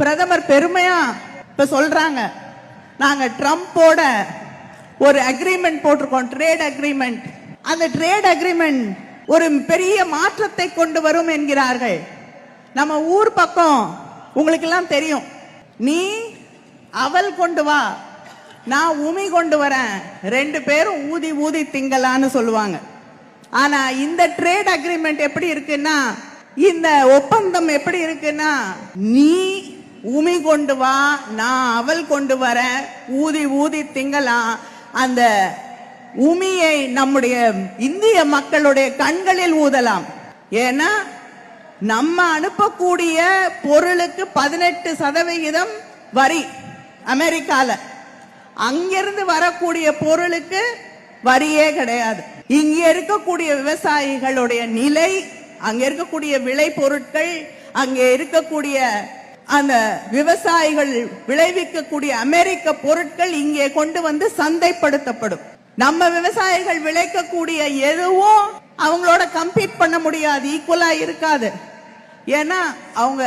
பிரதமர் பெருமையா இப்ப சொல்றாங்க, நாங்க ட்ரம்போட ஒரு அக்ரிமெண்ட் போட்டிருக்கோம், ட்ரேட் அக்ரிமெண்ட். அந்த ட்ரேட் அக்ரிமெண்ட் ஒரு பெரிய மாற்றத்தை கொண்டு வரும் என்கிறார்கள். நம்ம ஊர் பக்கம் உங்களுக்கு எல்லாம் தெரியும், நீ அவல் கொண்டு வா, நான் உமி கொண்டு வரேன், 2 பேரும் ஊதி ஊதி திங்கலான்னு சொல்லுவாங்க. ஆனா இந்த ட்ரேட் அக்ரிமெண்ட் எப்படி இருக்குன்னா, இந்த ஒப்பந்தம் எப்படி இருக்குன்னா, நீ உமி கொண்டு வா, நான் அவல் கொண்டு வரேன், ஊதி ஊதி திங்கலாம். அந்த உமியை நம்முடைய இந்திய மக்களுடைய கண்களில் ஊதலாம். ஏன்னா நம்ம அனுப்பக்கூடிய பொருளுக்கு 18% வரி அமெரிக்கால, அங்கிருந்து வரக்கூடிய பொருளுக்கு வரியே கிடையாது. இங்க இருக்கக்கூடிய விவசாயிகளுடைய நிலை, அங்க இருக்கக்கூடிய விளை பொருட்கள், அங்க இருக்கக்கூடிய அந்த விவசாயிகள் விளைவிக்கக்கூடிய அமெரிக்க பொருட்கள் இங்கே கொண்டு வந்து சந்தைப்படுத்தப்படும். நம்ம விவசாயிகள் விளைக்கக்கூடிய எதுவும் அவங்களோட கம்பீட் பண்ண முடியாது, ஈக்குவலா இருக்காது. ஏன்னா அவங்க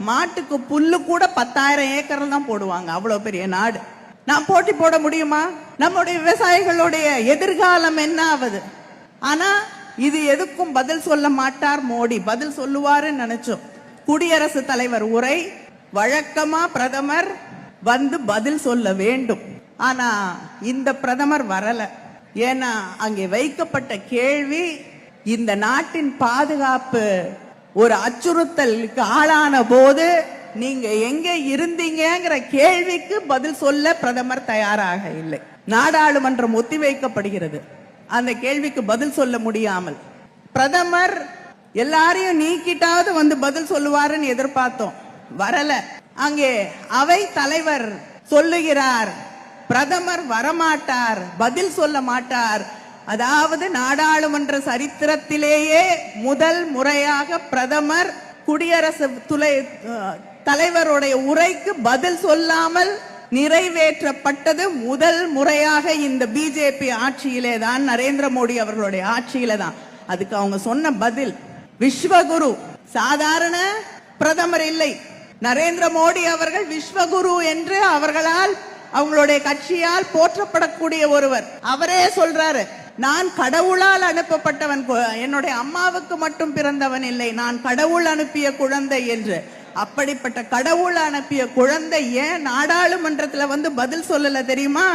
மாட்டுக்கு புல்லு கூட 10,000 ஏக்கர் தான் போடுவாங்க, அவ்வளவு பெரிய நாடு. நான் போட்டி போட முடியுமா? நம்முடைய விவசாயிகளுடைய எதிர்காலம் என்ன ஆகுது? ஆனா இது எதுக்கும் பதில் சொல்ல மாட்டார் மோடி. பதில் சொல்லுவாருன்னு நினைச்சோம். குடியரசுத் தலைவர் உரை, வழக்கமா பிரதமர் வந்து பதில் சொல்ல வேண்டும். ஆனா இந்த பிரதமர் வரல. ஏன்னா அங்கே வைக்கப்பட்ட கேள்வி, இந்த நாட்டின் பாதுகாப்பு ஒரு அச்சுறுத்தலுக்கு ஆளான போது நீங்க எங்க இருந்தீங்கிற கேள்விக்கு பதில் சொல்ல பிரதமர் தயாராக இல்லை. நாடாளுமன்றம் ஒத்திவைக்கப்படுகிறது. அந்த கேள்விக்கு பதில் சொல்ல முடியாமல் பிரதமர் எல்லாரையும் நீக்கிட்டாவது வந்து பதில் சொல்லுவாருன்னு எதிர்பார்த்தோம், வரல. அங்கே அவை தலைவர் சொல்லுகிறார், பிரதமர் வரமாட்டார், பதில் சொல்ல மாட்டார். அதாவது நாடாளுமன்ற சரித்திரத்திலேயே முதல் முறையாக பிரதமர் குடியரசு தலைவருடைய உரைக்கு பதில் சொல்லாமல் நிறைவேற்றப்பட்டது முதல் முறையாக இந்த பிஜேபி ஆட்சியிலே தான், நரேந்திர மோடி அவர்களுடைய ஆட்சியில தான். அதுக்கு அவங்க சொன்ன பதில் விஸ்வகுரு, சாதாரண பிரதமர் இல்லை. நரேந்திர மோடி அவர்கள் விஸ்வகுரு என்று அவர்களால், அவங்களுடைய கட்சியால் போற்றப்படக்கூடிய ஒருவர். அவரே சொல்றாரு, நான் கடவுளால் அனுப்பப்பட்டவன், என்னுடைய அம்மாவுக்கு மட்டும் பிறந்தவன் இல்லை, நான் கடவுள் அனுப்பிய குழந்தை என்று. அப்படிப்பட்ட கடவுள் அனுப்பிய குழந்தை ஏன் நாடாளுமன்றத்துல வந்து பதில் சொல்லல தெரியுமா?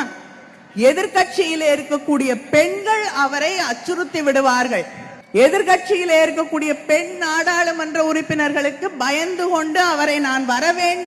எதிர்கட்சியிலே இருக்கக்கூடிய பெண்கள் அவரை அச்சுறுத்தி விடுவார்கள். எதிர்கட்சியிலே இருக்கக்கூடிய பெண் நாடாளுமன்ற உறுப்பினர்களுக்கு பயந்து கொண்டு அவரை நான் வரவேன்